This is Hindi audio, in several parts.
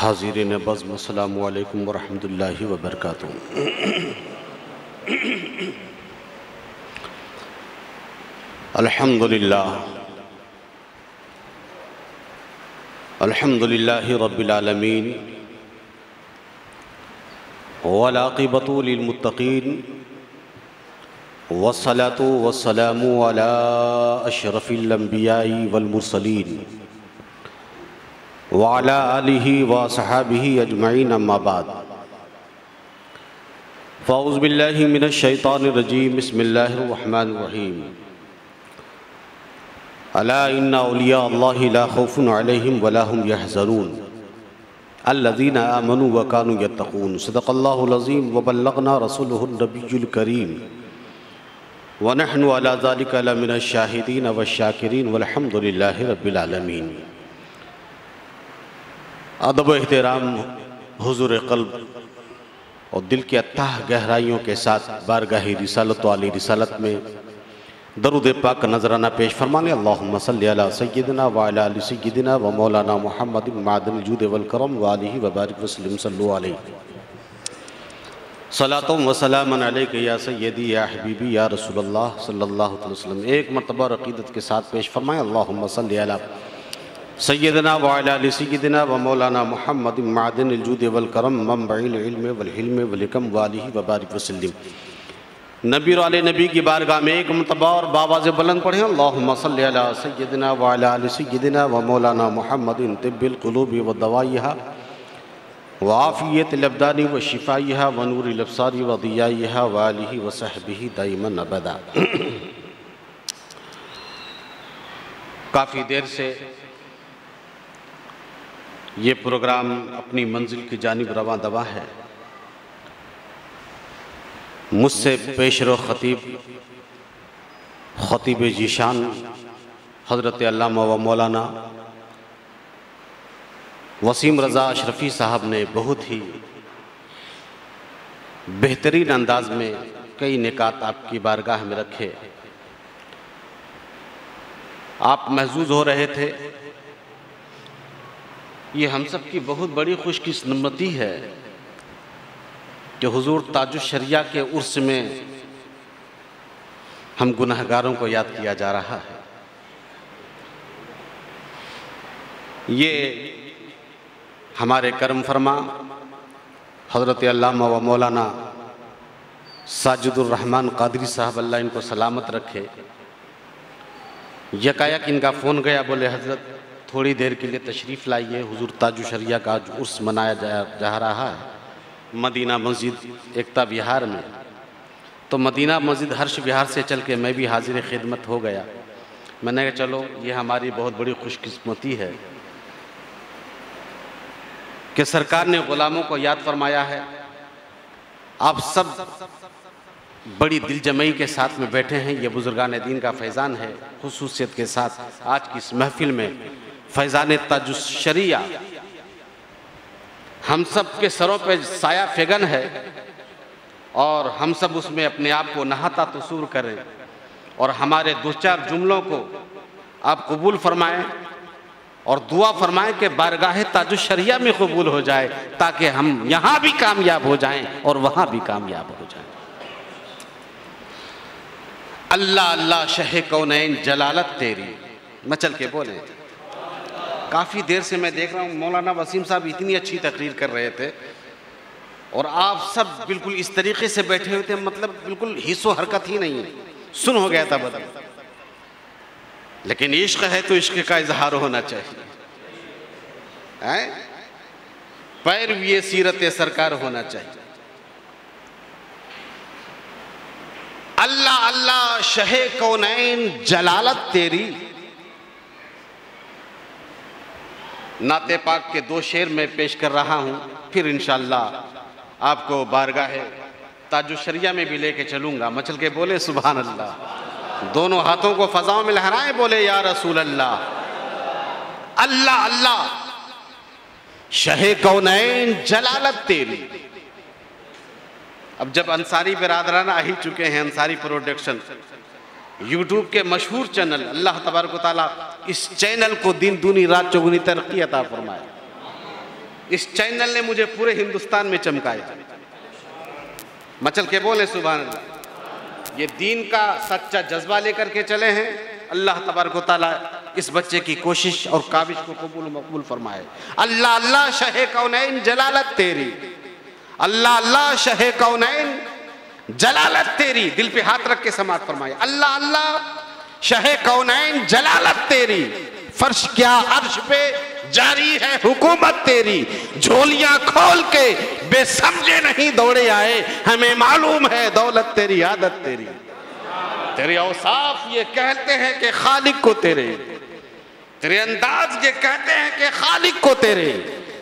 हाज़िरीन बज़्म अस्सलामु अलैकुम वरहमतुल्लाहि वबरकातुहू। अल्हम्दुलिल्लाहि रब्बिल आलमीन वल आक़िबतु लिल मुत्तक़ीन वस्सलातु वस्सलामु अला अशरफिल अंबियाई वल मुरसलीन व अला आलिहि व असहाबिहि अजमईन अम्मा बाद। फ़अऊज़ु बिल्लाहि मिनश शैतानिर रजीम बिस्मिल्लाहिर रहमानिर रहीम। अला इन्ना औलिया अल्लाहि ला खौफुन अलैहिम वला हुम यहज़नून अल्लज़ीना आमनू व कानू यत्तक़ून। सदक़ल्लाहुल अज़ीम व बल्लग़ना रसूलुहुन नबियुल करीम व नहनु अला ज़ालिका लमिनश शाहिदीन वश्शाकिरीन वल्हम्दुलिल्लाहि रब्बिल आलमीन। अदब एहतराम हुज़ूर क़ल्ब और दिल के अत्ताह गहराइयों के साथ बारगाह रिसालत वाली रिसालत में दरूद पाक का नजराना पेश फरमाने। अल्लाहुम्मा सल्लि अला सय्यिदिना व अला आलि सय्यिदिना व मौलाना मुहम्मदिन मादिल जूद वल करम व आलिहि व बारिक वसल्लम सल्लु अलैहि सलातुम व सलामन अलैका या सय्यदी या हबीबी या रसूलल्लाह सल्लल्लाहु अलैहि वसल्लम। एक मरतबा अक़ीदत के साथ पेश फरमाएं। अल्लाहुम्मा सल्लि अला सय्यिदिना व अला आलि सय्यिदिना व मौलाना मुहम्मदिन मादिल जूद वल करम मंबइल इल्म वल हिल्म वल हिकम व आलिहि व बारिक वसल्लम। नबी वाले नबी की बारगाह में एक मरतबा और बावाज़ बुलंद पढ़ें। अल्लाहुम्मा सल्लि अला सय्यिदिना व अला आलि सय्यिदिना व मौलाना मुहम्मदिन तिब्बिल क़ुलूबि व दवाइहा व आफ़ियतिल अब्दानि व शिफ़ाइहा व नूरिल अब्सारि व दियाइहा व आलिहि व सहबिही दाइमन अबदा। काफ़ी देर से ये प्रोग्राम अपनी मंजिल की जानिब रवां दवा है। मुझसे पेशरो ख़तीब जीशान हज़रत अल्लामा व मौलाना वसीम रज़ा अशरफ़ी साहब ने बहुत ही बेहतरीन अंदाज में कई निकात आपकी बारगाह में रखे। आप महजूज हो रहे थे। ये हम सब की बहुत बड़ी खुशकिस्मती है कि हुजूर ताजुश्शरिया के उर्स में हम गुनहगारों को याद किया जा रहा है। ये हमारे करम फरमा हज़रत अल्लामा व मौलाना साजिदुर रहमान क़ादरी साहब, अल्लाह इनको सलामत रखे। यकायक इनका फ़ोन गया, बोले हज़रत थोड़ी देर के लिए तशरीफ़ लाइए, हुजूर ताजुश्शरिया का आज उर्स मनाया जा रहा है मदीना मस्जिद एकता विहार में। तो मदीना मस्जिद हर्ष विहार से चल के मैं भी हाजिर खिदमत हो गया। मैंने कहा चलो ये हमारी बहुत बड़ी खुशकिस्मती है कि सरकार ने ग़ुलामों को याद फरमाया है। आप सब बड़ी दिलजमई के साथ में बैठे हैं। ये बुजुर्गान दीन का फैज़ान है। खुसूसियत के साथ आज की इस महफिल में फैज़ान ताजुश्शरिया हम सब के सरों पे साया फेगन है और हम सब उसमें अपने आप को नहाता तसूर करें और हमारे दो चार जुमलों को आप कबूल फरमाएं और दुआ फरमाएं कि बारगाह ताजुश्शरिया में कबूल हो जाए, ताकि हम यहाँ भी कामयाब हो जाएं और वहाँ भी कामयाब हो जाएं। अल्लाह अल्लाह शहे कौनैन जलालत तेरी। मैं चल के बोले। काफ़ी देर से मैं देख रहा हूँ मौलाना वसीम साहब इतनी अच्छी तकरीर कर रहे थे और आप सब बिल्कुल इस तरीके से बैठे हुए थे, मतलब बिल्कुल हिस्सो हरकत ही नहीं है। सुन हो गया था बदल। लेकिन इश्क है तो इश्क का इजहार होना चाहिए, पैरवी सीरत सरकार होना चाहिए। अल्लाह अल्लाह शहे कौनैन जलालत तेरी। नाते पाक के दो शेर में पेश कर रहा हूँ, फिर इंशाअल्लाह आपको बारगाह ताजुश्शरिया में भी लेके चलूँगा। मचल के बोले सुभान अल्लाह, दोनों हाथों को फ़ज़ाओं में लहराए, बोले या रसूल अल्लाह। अल्लाह अल्लाह शहे कौनैन जलालत तेरी। अब जब अंसारी बिरादरान आ ही चुके हैं, अंसारी प्रोडक्शन यूट्यूब के मशहूर चैनल, अल्लाह तबारक व तआला इस चैनल को दिन दूनी रात चौगुनी तरक्की अता फरमाए। इस चैनल ने मुझे पूरे हिंदुस्तान में चमकाया। मचल के बोले सुभान अल्लाह। ये दीन का सच्चा जज्बा लेकर के चले हैं। अल्लाह तबारक व तआला इस बच्चे की कोशिश और काविश को कबूल मकबूल फरमाए। अल्लाह अल्लाह शहे कौनैन जलालत तेरी, अल्लाह अल्लाह शहे कौनैन जलालत तेरी। दिल पे हाथ रख के समात फरमाए। अल्लाह अल्लाह शहे कौनैन जलालत तेरी, फर्श क्या अर्श पे जारी है हुकूमत तेरी। झोलियां खोल के बेसमझे नहीं दौड़े आए, हमें मालूम है दौलत तेरी आदत तेरी। तेरे औसाफ ये कहते हैं कि खालिक को तेरे, तेरे अंदाज ये कहते हैं कि खालिक को तेरे,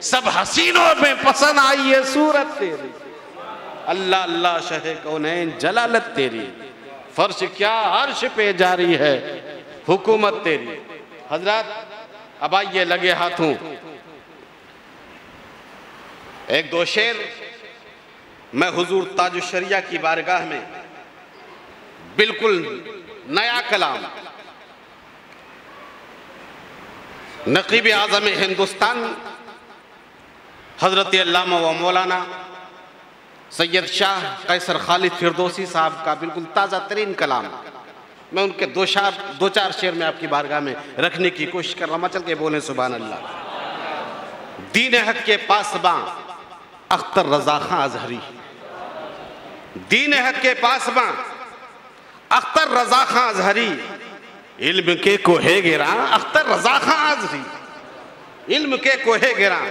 सब हसीनों में पसंद आई ये सूरत तेरी। अल्लाह अल्लाह शहे कौनैन जलालत तेरी, फर्श क्या अर्श पे जारी है हुकूमत तेरी। हजरत अब आइए लगे हाथों एक दो शेर मैं हुजूर ताजुश शरिया की बारगाह में बिल्कुल नया कलाम नकीब आज़म हिंदुस्तान हजरत अल्लामा व मौलाना सैयद शाह कैसर खालिद फिरदौसी साहब का बिल्कुल ताज़ा तरीन कलाम मैं उनके दो चार शेर में आपकी बारगाह में रखने की कोशिश कर रहा हूं। चल के बोले सुभान अल्लाह। दीन हक के पासबां अख्तर रजा खां अजहरी, दीन हक के पासबां अख्तर रजा खां अजहरी, इल्म के कोहे गिरा अख्तर रजा खां अजहरी, इल्म के कोहे गिरा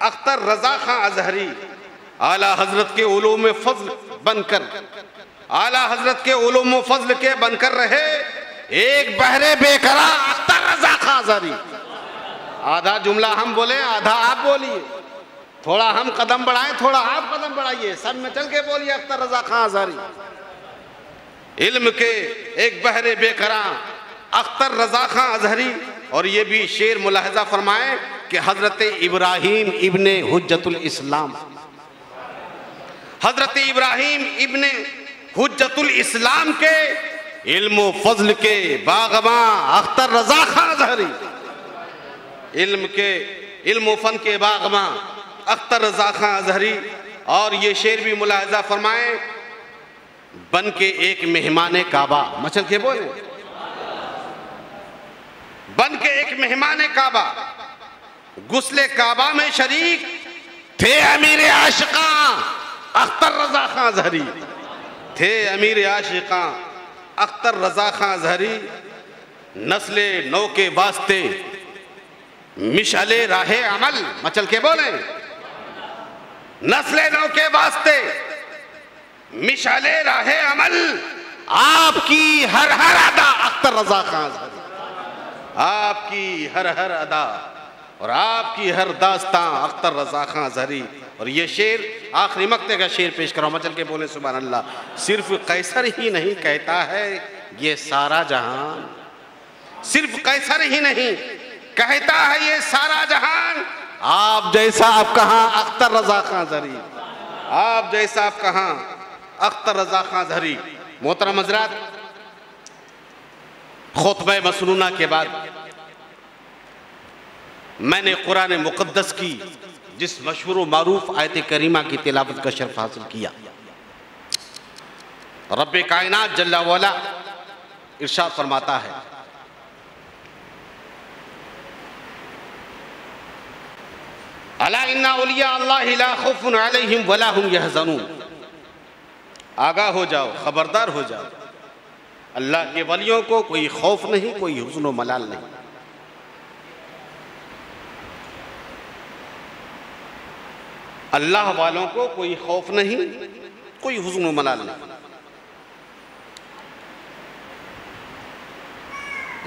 अख्तर रजा खां अजहरी। आला हजरत के उलूम फज़ल बनकर, आला हजरत के उलूम फज़ल के बनकर रहे एक बहरे बेकरा अख्तर रजा खां अजहरी। आधा जुमला हम बोले आधा आप बोलिए, थोड़ा हम कदम बढ़ाएं थोड़ा आप कदम बढ़ाइए, सब में चल के बोलिए अख्तर रजा खां अजहरी। इल्म के एक बहरे बेकरा अख्तर रजा खां अजहरी। और ये भी शेर मुलाहजा फरमाए कि हजरत इब्राहीम इब्ने हुज्जतुल इस्लाम, हजरत इब्राहीम इब्ने हुज्जतुल इस्लाम के इल्म फज़ल के बागबां अख्तर रजा खां अजहरी, इल्म के इल्म फन के बागबां अख्तर रजा खां अजहरी। और ये शेर भी मुलाहजा फरमाए बन के एक मेहमान काबा, मचल के बोले बन के एक मेहमान काबा, गुस्ले काबा में शरीक थे अमीर आशिकां अख्तर रजा खां अजहरी, थे अमीर आशिकां अख्तर रजा खां अजहरी। नस्ले नौ के वास्ते मिशले राहे अमल, मचल के बोले नस्ले नौ के वास्ते मिशले राहे अमल, आपकी हर हर अदा अख्तर रजा खां अजहरी, आपकी हर हर अदा और आपकी हर दास्तां अख्तर रजा खां अजहरी। और ये शेर आखिरी मक्ते का शेर पेश करो, मचल के बोले सुभान अल्लाह। सिर्फ कैसर ही नहीं कहता है ये सारा जहान, सिर्फ कैसर ही नहीं कहता है ये सारा जहान, आप जैसा आप कहां अख्तर रजा खां अजहरी, आप जैसा आप कहां अख्तर रजा खां अजहरी। मोहतरम हज़रात, खुतबा मसनूना के बाद मैंने कुरान मुक़द्दस की जिस मशहूर व मारूफ आयत करीमा की तिलावत का शर्फ हासिल किया। रब्बे कायनात जल्ला वाला इरशाद फरमाता है, अला इन्ना औलिया अल्लाह ला खौफुन अलैहिम वला हुम यहज़नून। आगाह हो जाओ, खबरदार हो जाओ, अल्लाह के वलियों को कोई खौफ नहीं, कोई हुज़्न व मलाल नहीं। अल्लाह वालों को कोई खौफ नहीं, कोई हुज़्न व मलाल नहीं।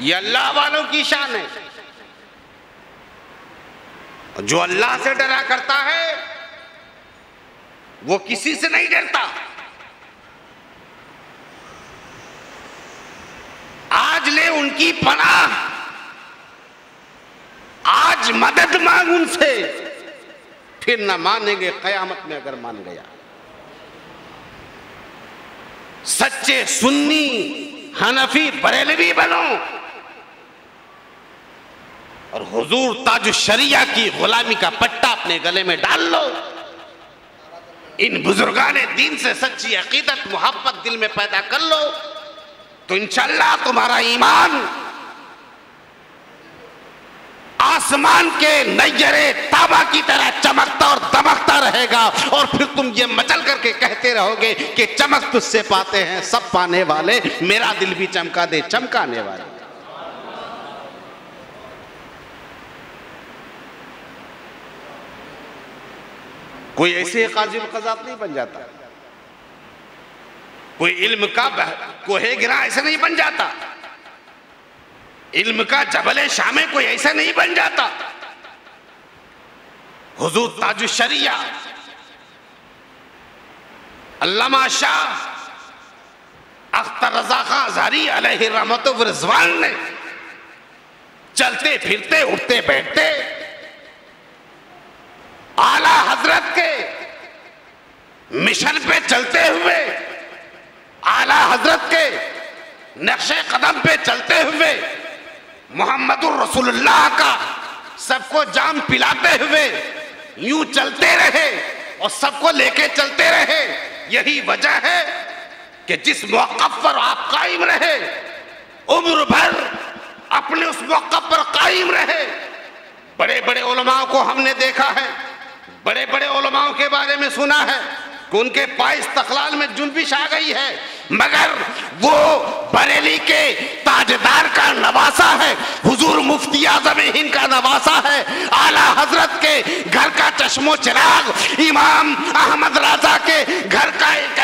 ये अल्लाह वालों की शान है। जो अल्लाह से डरा करता है वो किसी से नहीं डरता। आज ले उनकी पनाह, आज मदद मांग उनसे, फिर न मानेंगे कयामत में अगर मान गया। सच्चे सुन्नी हनफी बरेलवी बनो, और हुजूर ताजुश शरिया की गुलामी का पट्टा अपने गले में डाल लो। इन बुजुर्गाने दीन से सच्ची अकीदत मोहब्बत दिल में पैदा कर लो, तो इंशाअल्लाह तुम्हारा ईमान आसमान के नैयरे ताबा की तरह चमकता और दमकता रहेगा। और फिर तुम ये मचल करके कहते रहोगे कि चमक तुझसे पाते हैं सब पाने वाले, मेरा दिल भी चमका दे चमकाने वाले। कोई ऐसे काजिल कज़ात नहीं बन जाता, कोई इल्म का कोहे गिरा ऐसे नहीं बन जाता, इल्म का जबले शामे कोई ऐसा नहीं बन जाता। हुजूर ताजुश शरिया अल्लामा शाह अख्तर रज़ा खां अज़हरी अलैहि रहमत व रिज़वान ने चलते फिरते उठते बैठते आला हजरत के मिशन पे चलते हुए, आला हजरत के नक्शे कदम पे चलते हुए मोहम्मदुर रसूलुल्लाह का सबको जाम पिलाते हुए यूं चलते रहे और सबको लेके चलते रहे। यही वजह है कि जिस मौक़िफ़ पर आप कायम रहे, उम्र भर अपने उस मौक़िफ़ पर कायम रहे। बड़े बड़े उलमाओं को हमने देखा है, बड़े बड़े उलमाओं के बारे में सुना है कि उनके पाइस तखलाल में जुल्बिश आ गई है, मगर वो बरेली के ताजदार का नवासा है, हुजूर मुफ्ती आज़म हिंद का नवासा है, आला हजरत के घर का चश्मो चिराग, इमाम अहमद रज़ा के घर का एक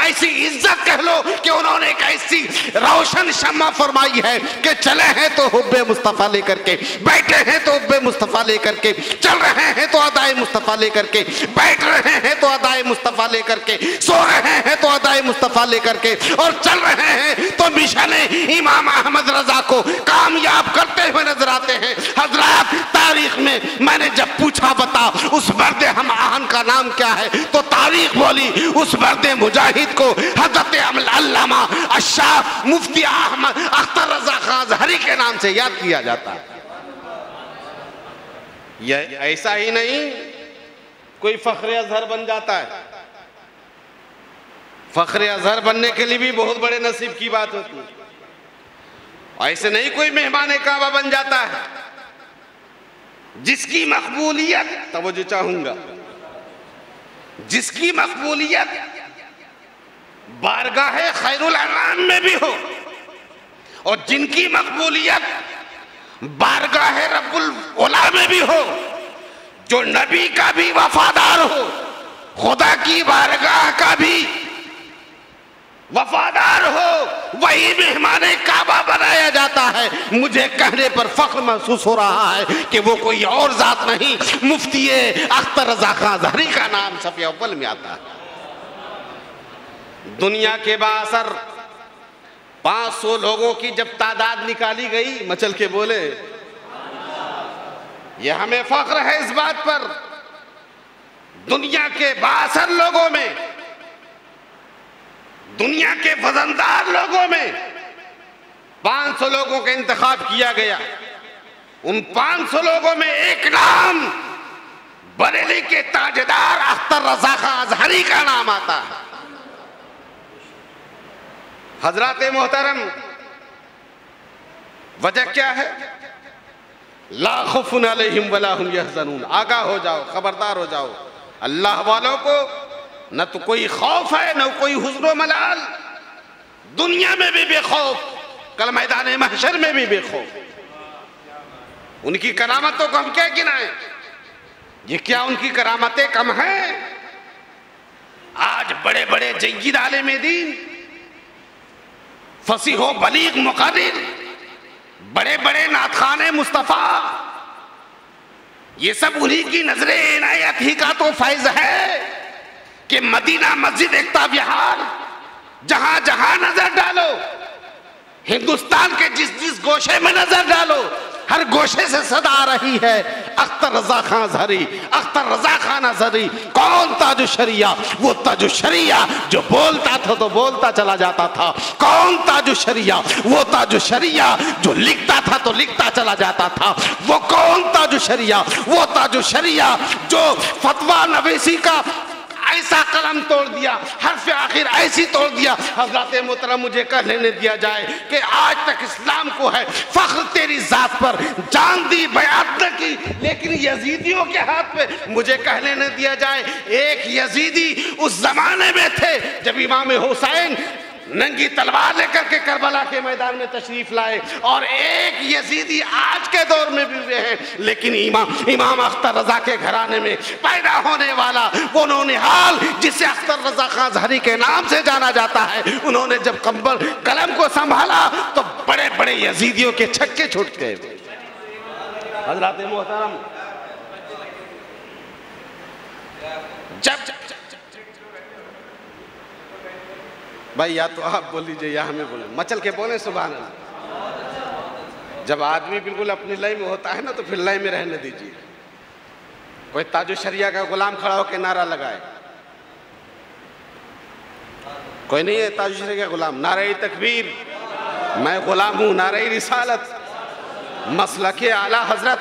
ऐसी इज्जत कह लो कि उन्होंने एक ऐसी रोशन शम्मा फरमाई है कि चले हैं तो हुब्बे मुस्तफ़ा लेकर के, बैठे हैं तो हुब्बे मुस्तफ़ा लेकर के, चल रहे हैं तो अदाए मुस्तफ़ा लेकर के, बैठ रहे हैं तो अदाए मुस्तफ़ा लेकर के, सो रहे हैं तो अदाए मुस्तफ़ा लेकर के, और चल रहे हैं तो मिशन इमाम अहमद रज़ा को कामयाब करते हुए नजर आते हैं। हजरात, तारीख में मैंने जब पूछा बता उस बर्दे हम आहन का नाम क्या है, तो तारीख बोली उस बर्दे मुजाहिद को हजरत अल्लामा अशाह मुफ्ती अहमद अख्तर रज़ा खां अज़हरी के नाम से याद किया जाता है। यह ऐसा ही नहीं कोई फख्रे अज़हर बन जाता है, फख्रे अज़हर बनने के लिए भी बहुत बड़े नसीब की बात होती है। ऐसे नहीं कोई मेहमान काबा बन जाता है। जिसकी मकबूलियत, तवज्जो चाहूंगा, जिसकी मकबूलियत बारगाह खैरुल अनाम में भी हो और जिनकी मकबूलियत बारगाह रब्बुल उला में भी हो, जो नबी का भी वफादार हो, खुदा की बारगाह का भी वफादार हो, वही मेहमाने काबा बनाया जाता है। मुझे कहने पर फख्र महसूस हो रहा है कि वो कोई और जात नहीं, मुफ्ती अख्तर रज़ा खां अज़हरी का नाम सफ़े अव्वल में आता है। दुनिया के बासर 500 लोगों की जब तादाद निकाली गई, मचल के बोले, ये हमें फख्र है इस बात पर, दुनिया के 62 लोगों में, दुनिया के वजनदार लोगों में 500 लोगों का इंतखाब किया गया। उन 500 लोगों में एक नाम बरेली के ताजदार अख्तर रज़ा खां अज़हरी का नाम आता है। हजरात मोहतरम, वजह क्या है? ला खौफुन अलैहिम वला हुम यहज़नून। आगाह हो जाओ, खबरदार हो जाओ, अल्लाह वालों को न तो कोई खौफ है न कोई हुज़्न मलाल, दुनिया में भी बेखौफ, कल मैदान महशर में भी बेखौफ। उनकी करामतों को हम क्या गिनाएं? ये क्या उनकी करामतें कम हैं? आज बड़े बड़े जय्यद आलिम दीन, फसीहो बलीग मुक़र्रिर, बड़े बड़े नातखाने मुस्तफ़ा, ये सब उन्हीं की नजरे इनायत ही का तो फैज़ है कि मदीना मस्जिद एकता विहार, जहां जहां नजर डालो, हिंदुस्तान के जिस जिस गोशे में नजर डालो, हर गोशे से सदा आ रही है, अख्तर रजा खान अजहरी, अख्तर रजा खान अजहरी। कौन ताजु शरिया? वो ताजु शरिया जो बोलता था तो बोलता चला जाता था। कौन ताजु शरिया? वो ताजु शरिया जो लिखता था तो लिखता चला जाता था। वो कौन ताजु शरिया? वो ताजु शरिया जो फतवा नवीसी का ऐसा कलम तोड़ दिया, हर्फ आखिर ऐसी तोड़ दिया। हजरत मोहतरम मुझे कह लेने दिया जाए कि आज तक इस्लाम को है फख्र तेरी जात पर, जान दी बयात न की, लेकिन यजीदियों के हाथ पे मुझे कह लेने दिया जाए। एक यजीदी उस जमाने में थे जब इमाम हुसैन नंगी तलवार लेकर के करबला के मैदान में तशरीफ लाए, और एक यजीदी आज के दौर में भी हुए हैं, लेकिन इमाम अख्तर रजा के घराने में पैदा होने वाला वो नौनिहाल जिसे अख्तर रजा खान अजहरी के नाम से जाना जाता है, उन्होंने जब कलम को संभाला तो बड़े बड़े यजीदियों के छक्के छूट गए। हजरत मोहतरम जब भाई या तो आप बोल लीजिए या हमें बोले, मचल के बोले सुभान अल्लाह। जब आदमी बिल्कुल अपनी लय में होता है ना तो फिर लय में रहने दीजिए। कोई ताजु शरिया का गुलाम खड़ा होकर नारा लगाए, कोई नहीं है ताजु शरिया का गुलाम। नारे तकबीर, मैं गुलाम हूँ नारे रिसालत, मसलके आला हजरत,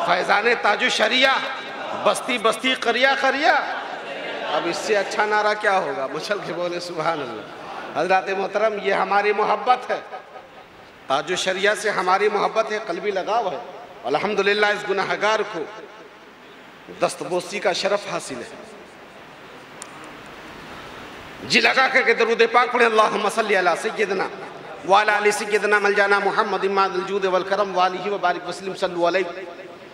फैजान ताजु शरिया, बस्ती बस्ती करिया करिया। अब इससे अच्छा नारा क्या होगा? मचल के बोले सुभान अल्लाह। हजरत मोहतरम ये हमारी मोहब्बत है, ताजु शरिया से हमारी मोहब्बत है, कल्बी लगाव है। अल्हम्दुलिल्लाह इस गुनाहगार को दस्तबोसी का शरफ हासिल है। जी लगा करके दरूद पाक पढ़े, अल्लाहुम्मा सल्ली अला सय्यिदना व अला आलि सय्यिदना मलजाना मुहम्मद इमादुल जूद वल करम व आलिहि व बारिक वसल्लम सल्लु अलैहि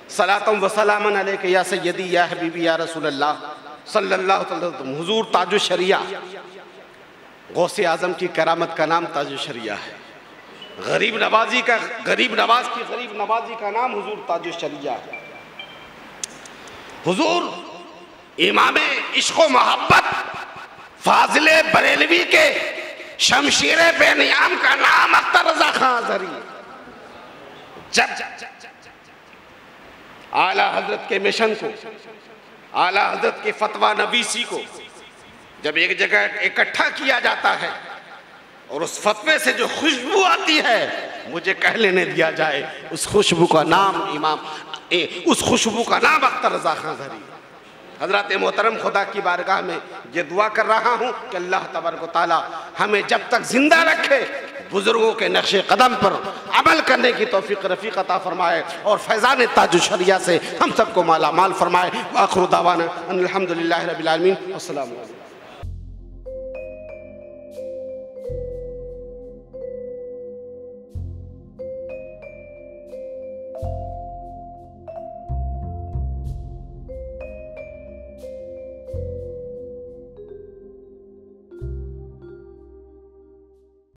सलातम व सलामन अलैका या सय्यदी या हबीबी या रसूलल्लाह सल्लल्लाहु अलैहि वसल्लम। हुजूर ताजु शरिया, गौसे आजम की करामत का नाम ताजु शरिया है। गरीब नवाज की गरीब नवाजी का नाम हुजूर ताजु शरिया है। हुजूर इमामे इश्क़ व मोहब्बत फाजिले बरेलवी के शमशीरे बेनियाम का नाम अख्तर रजा खान अजहरी। जब आला हजरत के मिशन को, आला हजरत के फतवा नवीसी को जब एक जगह इकट्ठा किया जाता है और उस फतवे से जो खुशबू आती है, मुझे कह लेने दिया जाए उस खुशबू का नाम उस खुशबू का नाम अख्तर रजा खान अजहरी। हजरत मोहतरम खुदा की बारगाह में ये दुआ कर रहा हूँ कि अल्लाह तबारक व तआला हमें जब तक जिंदा रखे बुजुर्गों के नक्शे कदम पर अमल करने की तौफीक रफ़ीक अता फरमाए और फैज़ान ताजु शरिया से हम सबको माला माल फरमाए। आखिर दावाना अल्हम्दुलिल्लाहि रब्बिल आलमीन। अस्सलामु अलैकुम।